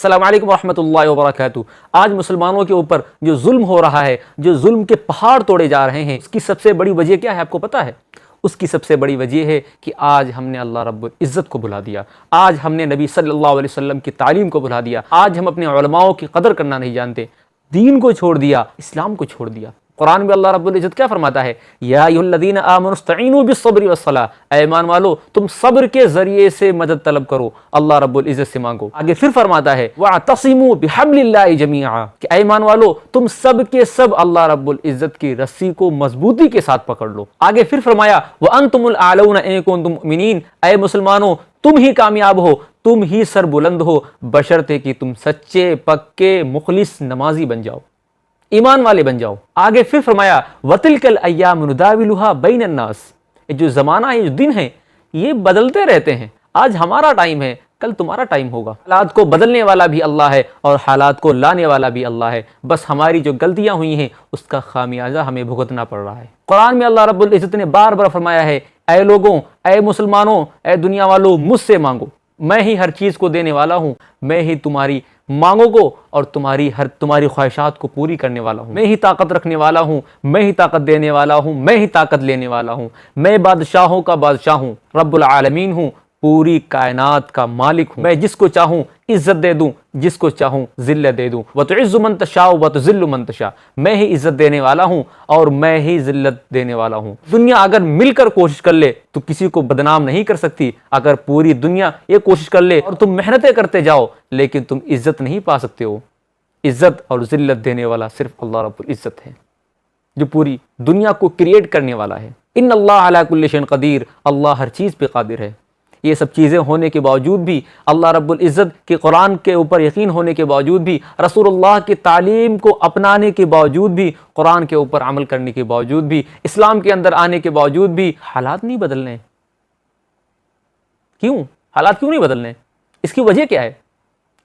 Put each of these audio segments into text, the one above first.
अस्सलामु अलैकुम रहमतुल्लाहि व बरकातुहू। आज मुसलमानों के ऊपर जो जुल्म हो रहा है, जो जुल्म के पहाड़ तोड़े जा रहे हैं, उसकी सबसे बड़ी वजह क्या है आपको पता है? उसकी सबसे बड़ी वजह है कि आज हमने अल्लाह रब्बुल इज़्ज़त को भुला दिया। आज हमने नबी सल्लल्लाहु अलैहि वसल्लम की तालीम को भुला दिया। आज हम अपने उलमाओं की कदर करना नहीं जानते, दीन को छोड़ दिया, इस्लाम को छोड़ दिया। कुरान में अल्लाह रब्बुल इज़्ज़त क्या फरमाता है? या अय्युहल्लज़ीना आमनु इस्तईनु बिस्सब्रि वस्सलाह, ऐ ईमान वालो तुम सब्र के जरिए से मदद तलब करो, अल्लाह रब्बुल इज़्ज़त से मांगो। आगे फिर फरमाता है वअतसिमू बिहब्लिल्लाहि जमीआ, कि ऐ ईमान वालो तुम सब के सब अल्लाह रब्बुल इज़्ज़त की रस्सी को मजबूती के साथ पकड़ लो। आगे फिर फरमाया व अंतुमुल आलौना इन कुंतुम मुमिनीन, ऐ मुसलमानों तुम ही कामयाब हो, तुम ही सरबुलंद हो, बशर्ते कि तुम सच्चे पक्के मुखलिस नमाजी बन जाओ, ईमान वाले बन जाओ। आगे फिर फरमाया वतिलकल अय्याम नुदाविलुहा बैनन नास, ये जो ज़माना है, जो दिन है, ये बदलते रहते हैं। आज हमारा टाइम है, कल तुम्हारा टाइम होगा। हालात को बदलने वाला भी अल्लाह है और हालात को लाने वाला भी अल्लाह है। बस हमारी जो गलतियां हुई हैं उसका खामियाजा हमें भुगतना पड़ रहा है। कुरान में अल्लाह रब्बुल इज़्ज़त ने बार बार फरमाया है, ऐ लोगों, ऐ मुसलमानों, ऐ दुनिया वालों, मुझसे मांगो, मैं ही हर चीज़ को देने वाला हूँ, मैं ही तुम्हारी मांगों को और तुम्हारी ख्वाहिशात को पूरी करने वाला हूँ, मैं ही ताकत रखने वाला हूँ, मैं ही ताकत देने वाला हूँ, मैं ही ताकत लेने वाला हूँ, मैं बादशाहों का बादशाह हूँ, रब्बुल आलमीन हूँ, पूरी कायनात का मालिक हूँ। मैं जिसको चाहूँ इज्जत दे दूँ, जिसको चाहूँ जिल्लत दे दूँ। व तुइज़्ज़ु मन तशाअ व तुज़िल्लु मन तशाअ, मैं ही इज्जत देने वाला हूँ और मैं ही जिल्लत देने वाला हूँ। दुनिया अगर मिलकर कोशिश कर ले तो किसी को बदनाम नहीं कर सकती। अगर पूरी दुनिया ये कोशिश कर ले और तुम मेहनतें करते जाओ लेकिन तुम इज्जत नहीं पा सकते हो। इज्जत और जिल्लत देने वाला सिर्फ अल्लाह रब्बुल इज़्ज़त है, जो पूरी दुनिया को क्रिएट करने वाला है। इन्नल्लाह अला कुल्लि शैइन क़दीर, अल्लाह हर चीज़ पे कादिर है। ये सब चीज़ें होने के बावजूद भी, अल्लाह रब्बुल इज़्ज़त के कुरान के ऊपर यकीन होने के बावजूद भी, रसूलुल्लाह की तालीम को अपनाने के बावजूद भी, कुरान के ऊपर अमल करने के बावजूद भी, इस्लाम के अंदर आने के बावजूद भी हालात नहीं बदलने। क्यों? हालात क्यों नहीं बदलने? इसकी वजह क्या है?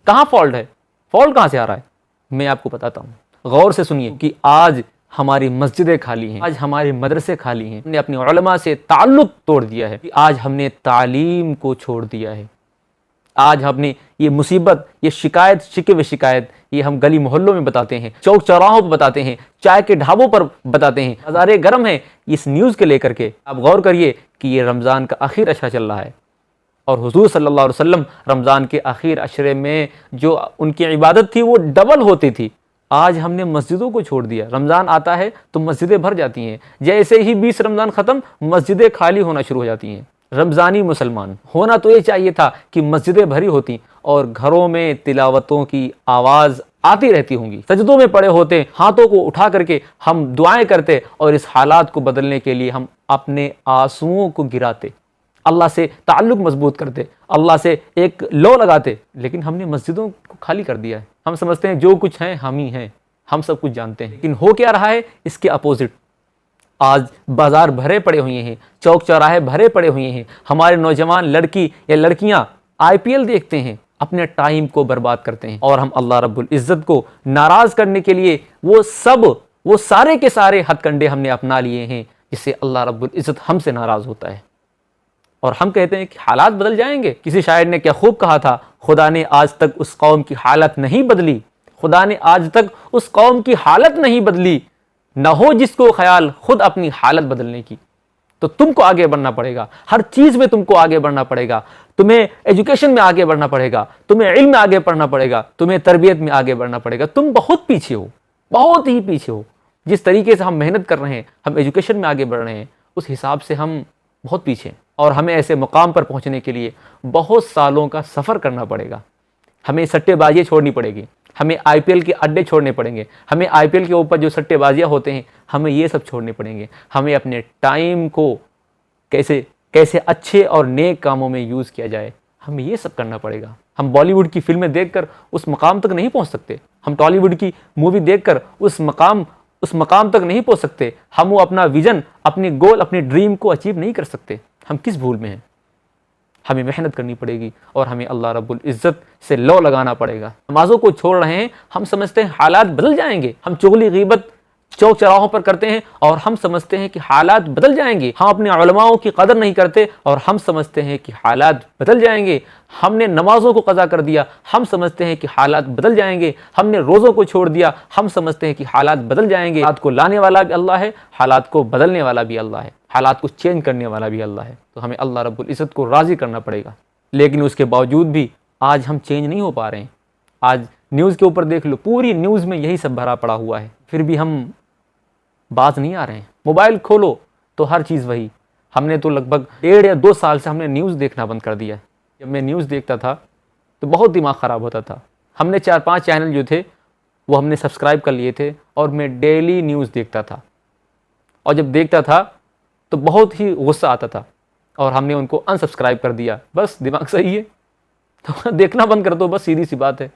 कहाँ फॉल्ट है? फॉल्ट कहाँ से आ रहा है? मैं आपको बताता हूँ, गौर से सुनिए कि आज हमारी मस्जिदें खाली हैं, आज हमारे मदरसे खाली हैं। हमने अपने उलमा से ताल्लुक तोड़ दिया है, आज हमने तालीम को छोड़ दिया है। आज हमने ये मुसीबत, ये शिकायत, शिकवे शिकायत, ये हम गली मोहल्लों में बताते हैं, चौक चौराहों पर बताते हैं, चाय के ढाबों पर बताते हैं। बाज़ारें गर्म हैं इस न्यूज़ के लेकर के। आप गौर करिए कि ये रमज़ान का आखिर अशरा चल रहा है और हुज़ूर सल्लल्लाहु अलैहि वसल्लम रमज़ान के आखिर अशरे में जो उनकी इबादत थी वो डबल होती थी। आज हमने मस्जिदों को छोड़ दिया। रमज़ान आता है तो मस्जिदें भर जाती हैं, जैसे ही 20 रमज़ान ख़त्म मस्जिदें खाली होना शुरू हो जाती हैं। रमज़ानी मुसलमान होना तो ये चाहिए था कि मस्जिदें भरी होती और घरों में तिलावतों की आवाज़ आती रहती होंगी, सजदों में पड़े होते, हाथों को उठा करके हम दुआएं करते और इस हालात को बदलने के लिए हम अपने आंसुओं को गिराते, अल्लाह से ताल्लुक़ मजबूत करते, अल्लाह से एक लो लगाते। लेकिन हमने मस्जिदों को खाली कर दिया है। हम समझते हैं जो कुछ हैं हम ही हैं, हम सब कुछ जानते हैं। लेकिन हो क्या रहा है? इसके अपोजिट। आज बाजार भरे पड़े हुए हैं, चौक चौराहे भरे पड़े हुए हैं। हमारे नौजवान लड़की या लड़कियां IPL देखते हैं, अपने टाइम को बर्बाद करते हैं और हम अल्लाह रब्बुल इज़्ज़त को नाराज़ करने के लिए वो सारे के सारे हथकंडे हमने अपना लिए हैं, जिससे अल्लाह रब्बुल इज़्ज़त हमसे नाराज़ होता है। और हम कहते हैं कि हालात बदल जाएंगे। किसी शायर ने क्या खूब कहा था, खुदा ने आज तक उस कौम की हालत नहीं बदली, खुदा ने आज तक उस कौम की हालत नहीं बदली, न हो जिसको ख्याल खुद अपनी हालत बदलने की। तो तुमको आगे बढ़ना पड़ेगा, हर चीज़ में तुमको आगे बढ़ना पड़ेगा। तुम्हें एजुकेशन में आगे बढ़ना पड़ेगा, तुम्हें इल्म में आगे बढ़ना पड़ेगा, तुम्हें तरबियत में आगे बढ़ना पड़ेगा। तुम बहुत पीछे हो, बहुत ही पीछे हो। जिस तरीके से हम मेहनत कर रहे हैं, हम एजुकेशन में आगे बढ़ रहे हैं, उस हिसाब से हम बहुत पीछे हैं और हमें ऐसे मुकाम पर पहुंचने के लिए बहुत सालों का सफ़र करना पड़ेगा। हमें सट्टेबाजी छोड़नी पड़ेगी, हमें IPL के अड्डे छोड़ने पड़ेंगे, हमें IPL के ऊपर जो सट्टेबाजियाँ होते हैं हमें ये सब छोड़ने पड़ेंगे। हमें अपने टाइम को कैसे अच्छे और नेक कामों में यूज़ किया जाए, हमें ये सब करना पड़ेगा। हम बॉलीवुड की फिल्में देखकर उस मकाम तक नहीं पहुँच सकते, हम टॉलीवुड की मूवी देखकर उस मकाम तक नहीं पहुंच सकते। हम वो अपना विजन, अपनी गोल, अपनी ड्रीम को अचीव नहीं कर सकते। हम किस भूल में हैं? हमें मेहनत करनी पड़ेगी और हमें अल्लाह रब्बुल इज़्ज़त से लो लगाना पड़ेगा। नमाज़ों को छोड़ रहे हैं, हम समझते हैं हालात बदल जाएंगे। हम चुगली गीबत चौक चौराहों पर करते हैं और हम समझते हैं कि हालात बदल जाएंगे। हम अपने उलमाओं की कदर नहीं करते और हम समझते हैं कि हालात बदल जाएंगे। हमने नमाजों को कज़ा कर दिया, हम समझते हैं कि हालात बदल जाएंगे। हमने रोज़ों को छोड़ दिया, हम समझते हैं कि हालात बदल जाएंगे। हालात को लाने वाला भी अल्लाह है, हालात को बदलने वाला भी अल्लाह है, हालात को चेंज करने वाला भी अल्लाह है। तो हमें अल्लाह रब्बुल इज़्ज़त को राज़ी करना पड़ेगा। लेकिन उसके बावजूद भी आज हम चेंज नहीं हो पा रहे हैं। आज न्यूज़ के ऊपर देख लो, पूरी न्यूज़ में यही सब भरा पड़ा हुआ है, फिर भी हम बाज नहीं आ रहे हैं। मोबाइल खोलो तो हर चीज़ वही। हमने तो लगभग 1.5 या 2 साल से हमने न्यूज़ देखना बंद कर दिया है। जब मैं न्यूज़ देखता था तो बहुत दिमाग ख़राब होता था। हमने 4-5 चैनल जो थे वो हमने सब्सक्राइब कर लिए थे और मैं डेली न्यूज़ देखता था, और जब देखता था तो बहुत ही गुस्सा आता था और हमने उनको अनसब्सक्राइब कर दिया। बस दिमाग सही है तो देखना बंद कर दो, बस सीधी सी बात है।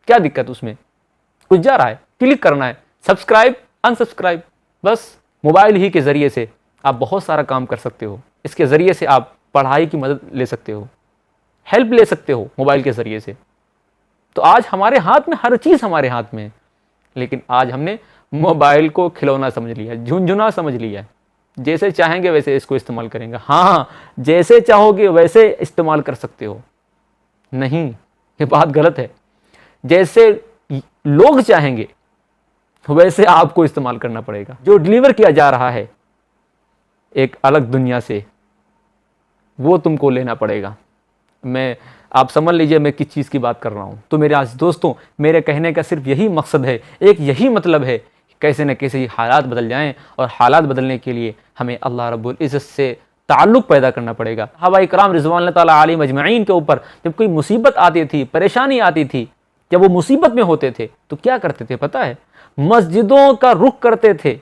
क्या दिक्कत उसमें? कुछ जा रहा है, क्लिक करना है, सब्सक्राइब अनसब्सक्राइब, बस। मोबाइल ही के ज़रिए से आप बहुत सारा काम कर सकते हो। इसके ज़रिए से आप पढ़ाई की मदद ले सकते हो, हेल्प ले सकते हो मोबाइल के ज़रिए से। तो आज हमारे हाथ में हर चीज़ हमारे हाथ में है, लेकिन आज हमने मोबाइल को खिलौना समझ लिया, झुनझुना समझ लिया है। जैसे चाहेंगे वैसे इसको इस्तेमाल करेंगे। हाँ, जैसे चाहोगे वैसे इस्तेमाल कर सकते हो। नहीं, ये बात गलत है। जैसे लोग चाहेंगे वैसे आपको इस्तेमाल करना पड़ेगा। जो डिलीवर किया जा रहा है एक अलग दुनिया से, वो तुमको लेना पड़ेगा। आप समझ लीजिए मैं किस चीज़ की बात कर रहा हूँ। तो मेरे आज दोस्तों, मेरे कहने का सिर्फ यही मकसद है, एक यही मतलब है कि कैसे न कैसे हालात बदल जाएं, और हालात बदलने के लिए हमें अल्लाह रब्बुल इज़्ज़त से ताल्लुक़ पैदा करना पड़ेगा। सहाबाए किराम रिज़वानुल्लाह ताला अलैहिम अजमईन के ऊपर जब कोई मुसीबत आती थी, परेशानी आती थी, जब वो मुसीबत में होते थे तो क्या करते थे पता है? मस्जिदों का रुख करते थे,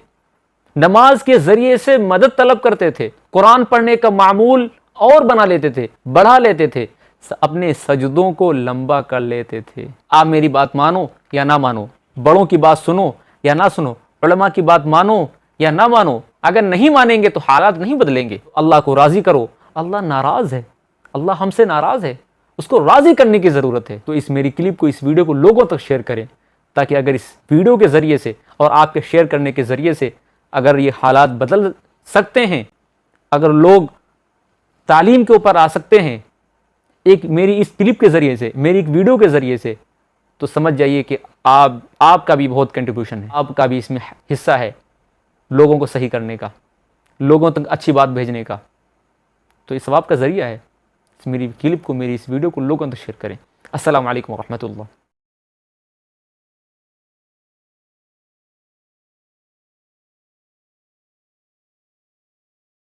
नमाज के ज़रिए से मदद तलब करते थे, कुरान पढ़ने का मामूल और बना लेते थे, बढ़ा लेते थे, अपने सजदों को लंबा कर लेते थे। आप मेरी बात मानो या ना मानो, बड़ों की बात सुनो या ना सुनो, उलमा की बात मानो या ना मानो, अगर नहीं मानेंगे तो हालात नहीं बदलेंगे। अल्लाह को राज़ी करो। अल्लाह नाराज़ है, अल्लाह हमसे नाराज़ है, उसको राज़ी करने की ज़रूरत है। तो इस मेरी क्लिप को, इस वीडियो को लोगों तक शेयर करें, ताकि अगर इस वीडियो के ज़रिए से और आपके शेयर करने के ज़रिए से अगर ये हालात बदल सकते हैं, अगर लोग तालीम के ऊपर आ सकते हैं एक मेरी इस क्लिप के ज़रिए से, मेरी एक वीडियो के ज़रिए से, तो समझ जाइए कि आपका भी बहुत कंट्रीब्यूशन है, आपका भी इसमें हिस्सा है लोगों को सही करने का, लोगों तक अच्छी बात भेजने का। तो इस सवाब का ज़रिया है। इस मेरी क्लिप को, मेरी इस वीडियो को लोगों तक शेयर करें। अस्सलामु अलैकुम व रहमतुल्लाह।